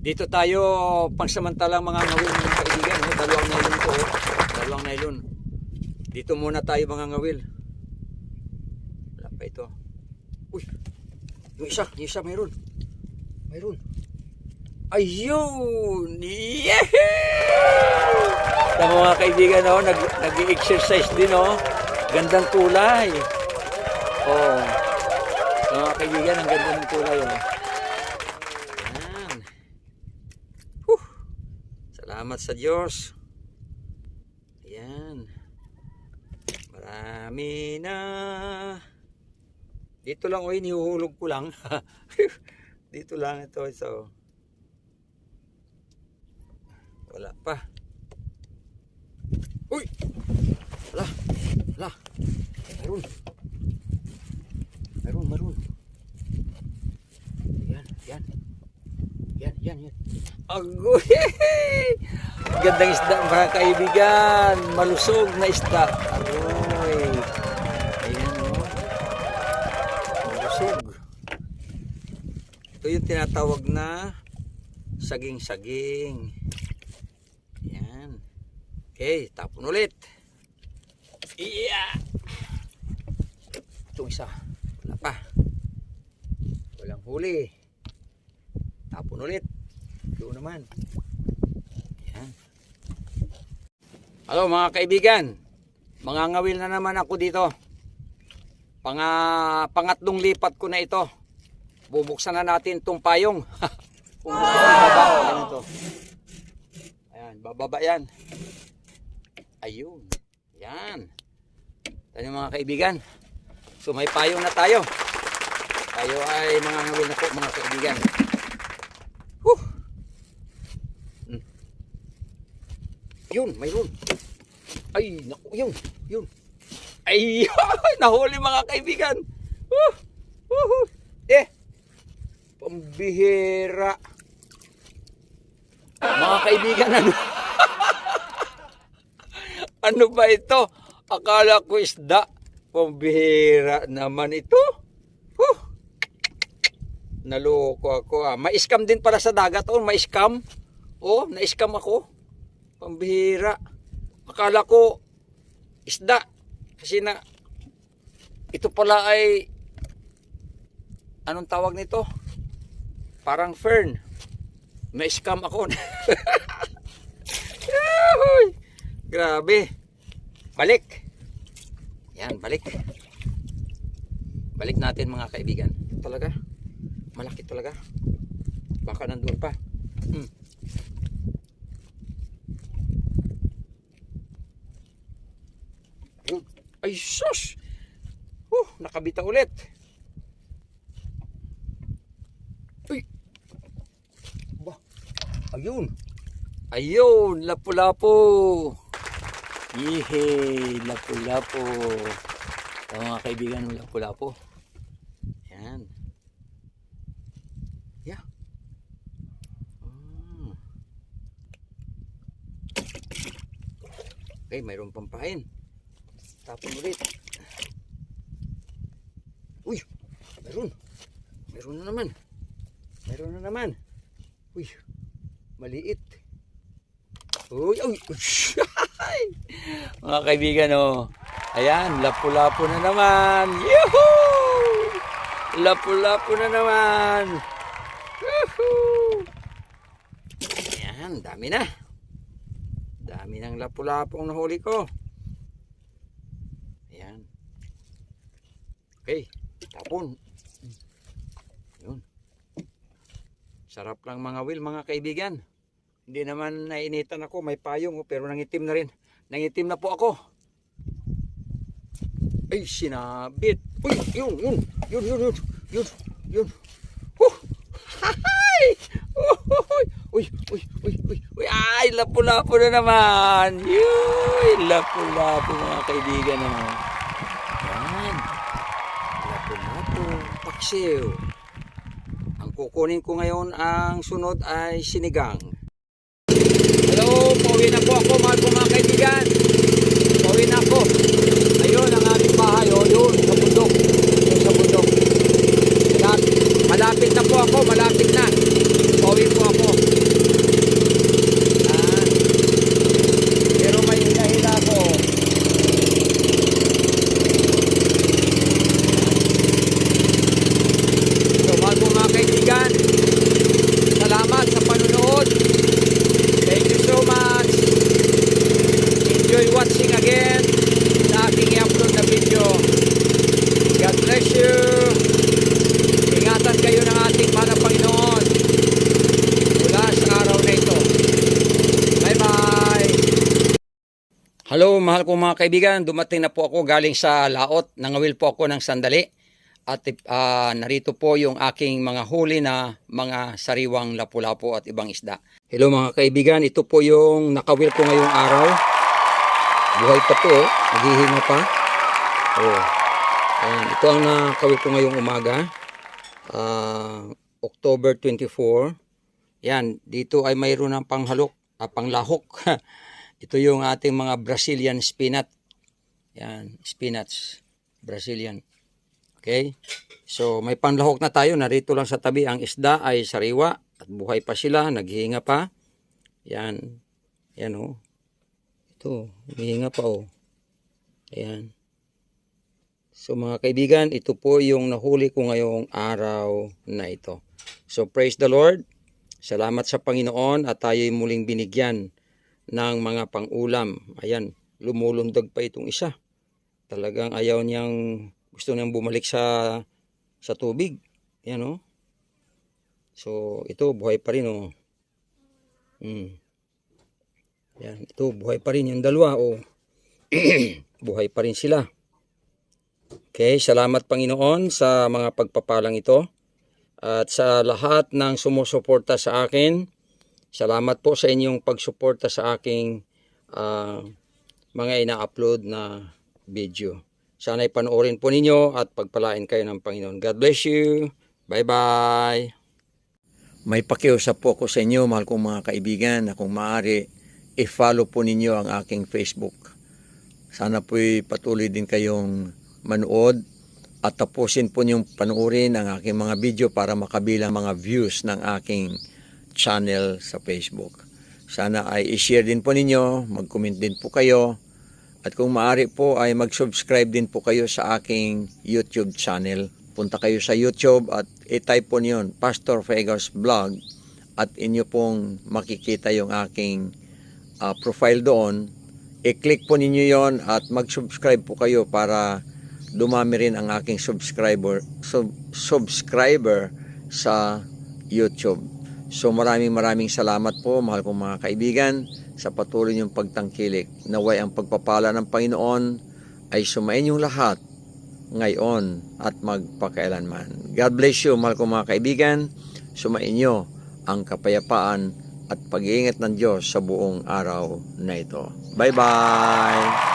Dito tayo pangsamantalang mga ngawil mga kaibigan. Dalawang nylon po. Dalawang nylon. Dito muna tayo mga ngawil. Wala pa ito. Uy! Yung isa mayroon. Mayroon. Ayun! Yehey! Sa mga kaibigan, oh, nag-exercise din, oh. Gandang kulay. Oh. Sa mga kaibigan, ang ganda ng kulay, oh. Yan. Salamat sa Diyos. Ayan. Marami na. Dito lang, oh, inihuhulog ko lang. Dito lang ito, so. Wala pa. Uy! Wala. Wala. Meron. Meron. Yan. Agoy! Gandang isda mga kaibigan. Malusog na isda. Agoy. Ayan, oh. Malusog. Ito yung tinatawag na saging-saging. Ayan. Okay, tapon ulit. Yeah! Ito isa. Wala pa. Walang huli. Tapon ulit. Doon naman. Ayan. Hello mga kaibigan. Mangangawil na naman ako dito. Pangatlong lipat ko na ito. Bubuksan na natin itong payong. Kung bababa. Ayan ito. Ayan, bababa yan. Ayun. Yan. Tayo mga kaibigan. So may payong na tayo. Tayo ay mangangawil na po mga kaibigan. Yun, mayroon. Ay, naku, yun. Ay, nahuli mga kaibigan. Pambihira. Mga kaibigan, ano? Ano ba ito? Akala ko isda. Pambihira naman ito. Naloko ako. Ma-scam din pala sa dagat. Oh, ma-scam. Oh, na-scam ako. Pambihira. Akala ko isda. Kasi na ito pala ay anong tawag nito? Parang fern. Ma-scam ako. Grabe. Balik. Yan, balik. Balik natin mga kaibigan. Talaga. Malaki talaga. Baka nandun pa. Ay sus! Nakabita ulit. Uy! Ba? Ayun! Lapu-lapu! Yehey! Lapu-lapu! Ito mga kaibigan ng lapu-lapu. Yan. Yeah. Okay, mayroon pang pahin. Tapon ulit. Uy! Meron na naman. Uy! Maliit. Uy! Mga kaibigan, oh. Ayan, lapu-lapu na naman. Yuhuu! Lapu-lapu na naman. Yuhuu! Ayan, dami na. Dami ng lapu-lapu ang nahuli ko. Ayan. Okay, tapon. Yun. Sarap lang mga will, mga kaibigan. Hindi naman nainitan ako, may payong, pero nangitim na rin. Nangitim na po ako. Ay, sinabit. Uy, yun. Hay! Uy. Ay, lapu-lapu na naman. Uy, lapu-lapu mga kaibigan naman. Yan. Lapu-lapu. Paksiw. Ang kukunin ko ngayon, ang sunod ay sinigang. Hello, pauwi na po ako mga kaibigan. Pauwi na ako. Ayun ang aming bahay. O, yun, sa bundok. Malapit na po ako. Pauwi po ako. Hello, mahal kong mga kaibigan. Dumating na po ako galing sa laot. Nangawil po ako ng sandali. At narito po yung aking mga huli na mga sariwang lapu-lapu at ibang isda. Hello mga kaibigan, ito po yung nakawil ko ngayong araw. Buhay pa to, naghihinga pa. Oh. Ayan, ito ang nakawil ko ngayong umaga. October 24. Yan, dito ay mayroon ng panglahok. Ito yung ating mga Brazilian spinach. Yan, spinach. Brazilian. Okay? So, may panlahok na tayo. Narito lang sa tabi. Ang isda ay sariwa. At buhay pa sila. Naghihinga pa. Yan. Yan o. Ito. Naghihinga pa o. Ayan. So, mga kaibigan, ito po yung nahuli ko ngayong araw na ito. So, praise the Lord. Salamat sa Panginoon at tayo'y muling binigyan ng mga pang-ulam. Ayan, lumulundag pa itong isa. Talagang ayaw niyang, gusto niyang bumalik sa tubig. Ayan o. So, ito, buhay pa rin o. Ayan, ito, buhay pa rin yung dalawa o. Buhay pa rin sila. Okay, salamat Panginoon sa mga pagpapalang ito. At sa lahat ng sumusuporta sa akin, salamat po sa inyong pagsuporta sa aking mga ina-upload na video. Sana'y panoorin po ninyo at pagpalain kayo ng Panginoon. God bless you. Bye-bye. May pakiusap po ako sa inyo, mahal kong mga kaibigan, na kung maaari, i-follow po ninyo ang aking Facebook. Sana po'y patuloy din kayong manood at tapusin po niyong panoorin ang aking mga video para makabilang mga views ng aking channel sa Facebook. Sana ay i-share din po ninyo, mag-comment din po kayo, at kung maaari po ay mag-subscribe din po kayo sa aking YouTube channel. Punta kayo sa YouTube at i-type po niyon, Pastor Fegos Vlog, at inyo pong makikita yung aking profile doon. I-click po ninyo yon at mag-subscribe po kayo para dumami rin ang aking subscriber sa YouTube. So maraming salamat po, mahal kong mga kaibigan, sa patuloy niyong pagtangkilik. Naway ang pagpapala ng Panginoon ay sumain yung lahat ngayon at magpakailanman. God bless you, mahal kong mga kaibigan. Sumain niyo ang kapayapaan at pag-iingat ng Diyos sa buong araw na ito. Bye-bye!